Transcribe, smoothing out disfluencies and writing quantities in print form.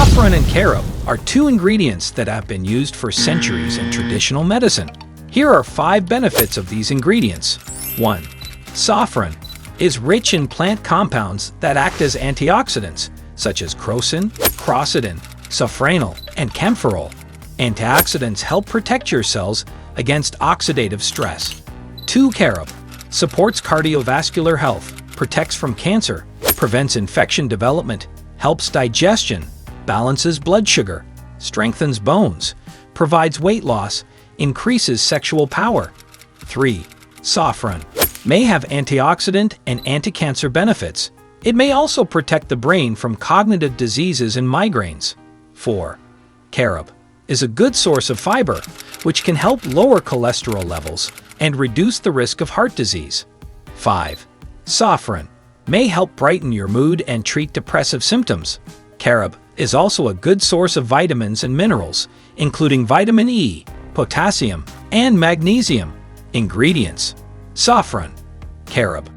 Saffron and carob are two ingredients that have been used for centuries in traditional medicine. Here are 5 benefits of these ingredients. 1. Saffron is rich in plant compounds that act as antioxidants, such as crocin, crocetin, safranal, and kaempferol. Antioxidants help protect your cells against oxidative stress. 2. Carob supports cardiovascular health, protects from cancer, prevents infection development, helps digestion, balances blood sugar, strengthens bones, provides weight loss, increases sexual power. 3. Saffron may have antioxidant and anticancer benefits. It may also protect the brain from cognitive diseases and migraines. 4. Carob is a good source of fiber, which can help lower cholesterol levels and reduce the risk of heart disease. 5. Saffron may help brighten your mood and treat depressive symptoms. Carob is also a good source of vitamins and minerals, including vitamin E, potassium, and magnesium. Ingredients: saffron, carob,